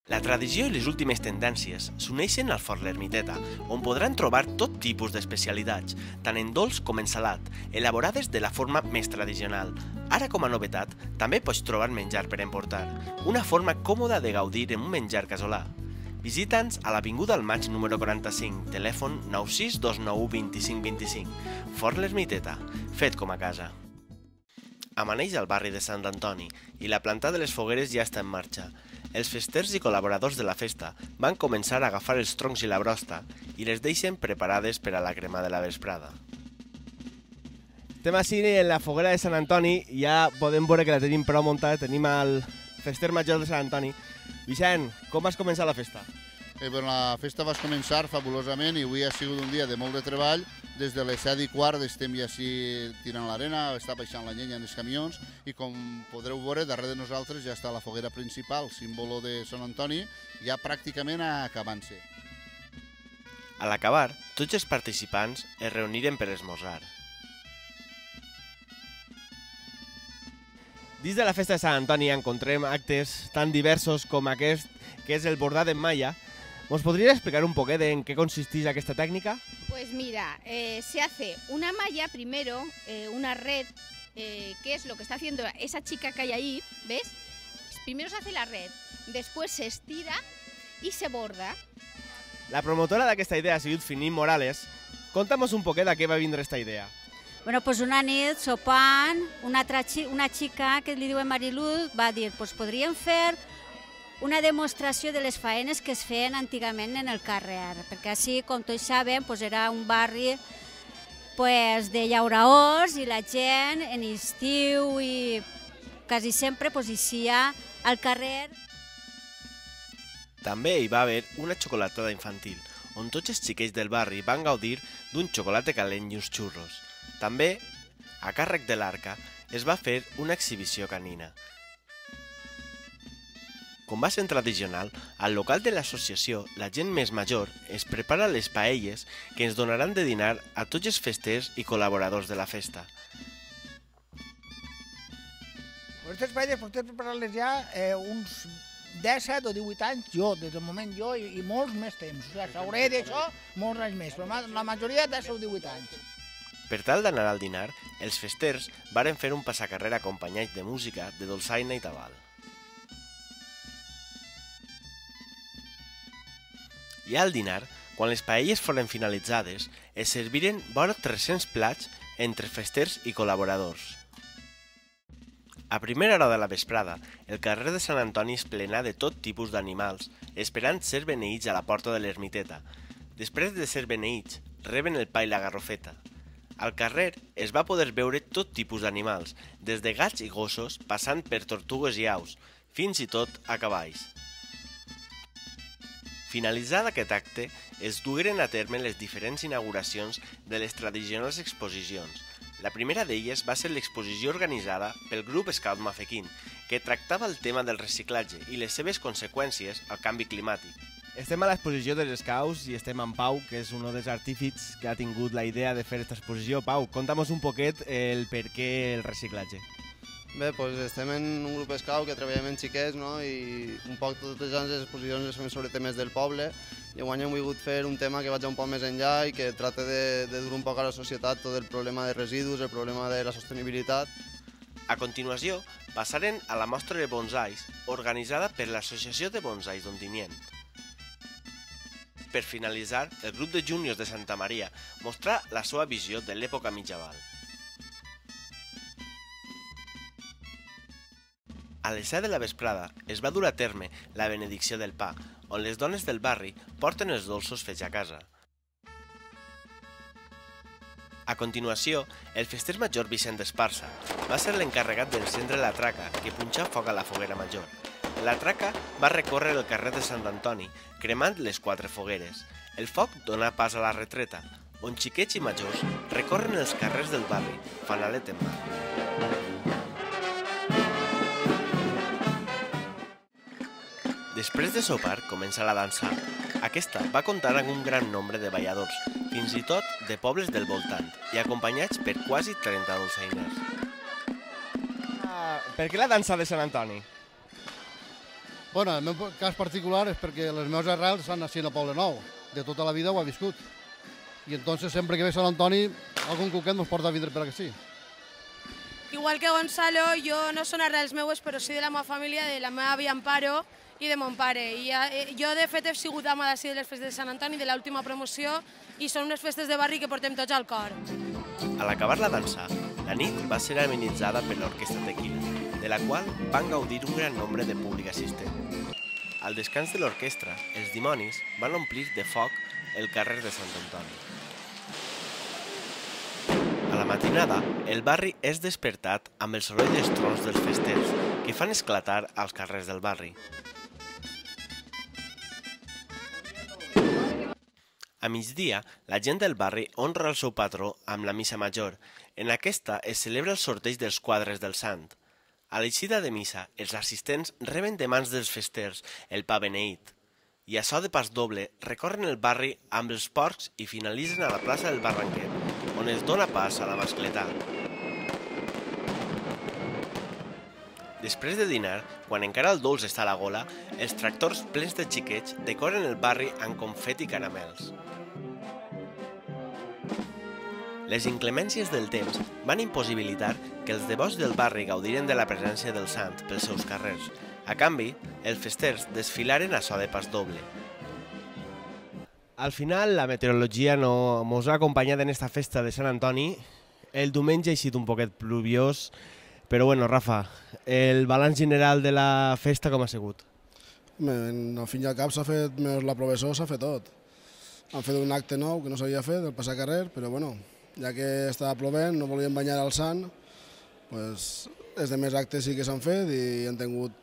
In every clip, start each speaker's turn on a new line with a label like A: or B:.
A: La tradició i les últimes tendències s'uneixen al Forn l'Ermiteta, on podran trobar tot tipus d'especialitats, tant en dolç com en salat, elaborades de la forma més tradicional. Ara, com a novetat, també pots trobar menjar per emportar, una forma còmoda de gaudir en un menjar casolà. Visita'ns a l'Avinguda al Maig número 45, telèfon 96291 2525. Forn l'Ermiteta, fet com a casa. Amaneix al barri de Sant Antoni i la planta de les fogueres ja està en marxa. Els festers i col·laboradors de la festa van començar a agafar els troncs i la brosta i les deixen preparades per a la crema de la vesprada.
B: Estem així en la foguera de Sant Antoni i ja podem veure que la tenim prou muntada. Tenim el fester major de Sant Antoni. Vicent, com vas començar la festa?
C: La festa va començar fabulosament i avui ha sigut un dia de molt de treball. Des de les 7:15 estem ja així tirant l'arena, està baixant la llenya en els camions i com podreu veure, darrere de nosaltres ja està la foguera principal, símbolo de Sant Antoni, ja pràcticament acabant-se.
A: A l'acabar, tots els participants es reuniren per esmorzar.
B: Dins de la festa de Sant Antoni encontrem actes tan diversos com aquest, que és el bordat en malla. ¿Nos podrías explicar un poco en qué consistía esta técnica?
D: Pues mira, se hace una malla primero, una red, que es lo que está haciendo esa chica que hay ahí, ¿ves? Primero se hace la red, después se estira y se borda.
B: La promotora d'aquesta idea ha sigut Finín Morales. Conta'ns un poquet de què va vindre esta idea.
E: Bueno, pues una nit, sopant, una xica que li diuen Mariluz va dir, pues podríem fer una demostració de les faenes que es feien antigament en el carrer, perquè així, com tots saben, era un barri de llauraors i la gent en estiu i quasi sempre eixia al carrer.
A: També hi va haver una xocolatada infantil, on tots els xiquets del barri van gaudir d'un xocolate calent i uns xurros. També, a càrrec de l'Arca, es va fer una exhibició canina. Com va ser tradicional, al local de l'associació, la gent més major es prepara les paelles que ens donaran de dinar a tots els festers i col·laboradors de la festa.
F: Aquestes paelles potser preparar-les ja uns 17 o 18 anys, des del moment jo i molts més temps. S'hauré d'això molts anys més, però la majoria de 10 o 18 anys.
A: Per tal d'anar al dinar, els festers varen fer un passacarrer acompanyat de música, de dolçaina i tabal. I al dinar, quan les paelles foren finalitzades, es serviren vora 300 plats entre festers i col·laboradors. A primera hora de la vesprada, el carrer de Sant Antoni es plenà de tot tipus d'animals, esperant ser beneïts a la porta de l'ermiteta. Després de ser beneïts, reben el pa i la garrofeta. Al carrer es va poder veure tot tipus d'animals, des de gats i gossos, passant per tortugues i aus, fins i tot a cavalls. Finalitzat aquest acte, es dugueren a terme les diferents inauguracions de les tradicionals exposicions. La primera d'elles va ser l'exposició organitzada pel grup Scout Mafequín, que tractava el tema del reciclatge i les seves conseqüències al canvi climàtic.
B: Estem a l'exposició dels Scouts i estem amb Pau, que és un dels artífits que ha tingut la idea de fer aquesta exposició. Pau, conta'ns un poquet el per què el reciclatge.
G: Bé, doncs estem en un grup scout que treballem en xiquets, i un poc totes les exposicions les fem sobre temes del poble i enguany hem volgut fer un tema que vagi un poc més enllà i que tracta de dur un poc a la societat tot el problema de residus, el problema de la sostenibilitat.
A: A continuació, passaren a la mostra de bonsais organitzada per l'Associació de Bonsais d'Ontinyent. Per finalitzar, el grup de júniors de Santa Maria mostrà la seva visió de l'època mitjaval. A les 7 de la vesprada es va dur a terme la benedicció del pa, on les dones del barri porten els dolços fets a casa. A continuació, el fester major Vicent Esparza va ser l'encarregat d'encendre la traca que punxa foc a la foguera major. La traca va recórrer el carrer de Sant Antoni, cremant les 4 fogueres. El foc dona pas a la retreta, on xiquets i majors recorren els carrers del barri, fanalet en mà. Després de sopar, comença la dansa. Aquesta va comptar amb un gran nombre de balladors, fins i tot de pobles del voltant, i acompanyats per quasi 30 dolçainers.
B: Per què la dansa de Sant Antoni?
H: Bueno, en el meu cas particular és perquè les meves arrels s'han nascut al Poble Nou. De tota la vida ho he viscut. I entonces sempre que ve Sant Antoni, algun cuquet ens porta a vindre per aquí.
I: Igual que Gonzalo, jo no són arrels meues, però sí de la meva família, de la meva àvia Amparo i de mon pare. Jo, de fet, he sigut ama d'ací de les festes de Sant Antoni, de l'última promoció, i són unes festes de barri que portem tots al cor.
A: A l'acabar la dansa, la nit va ser amenitzada per l'Orquestra Tequila, de la qual van gaudir un gran nombre de públic assistent. Al descans de l'orquestra, els dimonis van omplir de foc el carrer de Sant Antoni. A la matinada, el barri és despertat amb el soroll dels trons dels festers que fan esclatar als carrers del barri. A migdia, la gent del barri honra el seu patró amb la missa major. En aquesta es celebra el sorteig dels quadres del sant. A l'eixida de missa, els assistents reben de mans dels festers el pa beneït. I a so de pas doble, recorren el barri amb els porcs i finalitzen a la plaça del Barranquet, on es dona pas a la mascletà. Després de dinar, quan encara el dolç està a la gola, els tractors plens de xiquets decoren el barri amb confeti i caramels. Les inclemències del temps van impossibilitar que els devots del barri gaudiren de la presència del sant pels seus carrers. A canvi, els festers desfilaren a so de pas doble.
B: Al final, la meteorologia no mos ha acompanyat en esta festa de Sant Antoni. El diumenge ha sigut un poquet pluviós, però bueno, Rafa, el balanç general de la festa com ha sigut?
J: Al fin i al cap s'ha fet, la professor s'ha fet tot. Han fet un acte nou que no s'havia fet, el passar carrer, però bueno, ja que estava plovent, no volien banyar el sant, doncs els demés actes sí que s'han fet i han tingut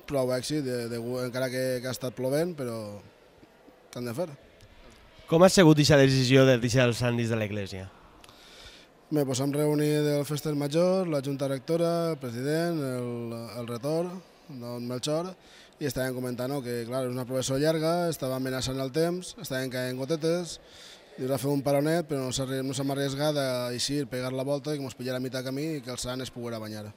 J: prou èxit, encara que ha estat plovent, però t'han de fer.
B: Com ha sigut aquesta decisió de deixar el sant dins de l'església?
J: Bé, doncs hem reunit el Festes Major, la Junta Rectora, el president, el retor, don Melchor, i estàvem comentant que, clar, és una professó llarga, estava amenaçant el temps, estaven caient gotetes, i va fer un paronet, però no s'hem arriesgat a eixir, pegar la volta i que ens pillara a mitjà camí i que el sant es poguera banyar.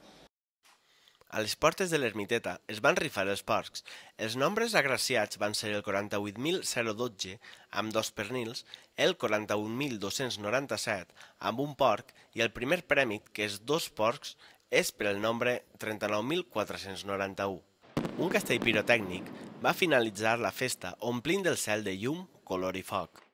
A: A les portes de l'ermiteta es van rifar els porcs. Els nombres agraciats van ser el 48.012 amb 2 pernils, el 41.297 amb un porc i el primer premi, que és 2 porcs, és per el nombre 39.491. Un castell pirotècnic va finalitzar la festa omplint el cel de llum, color i foc.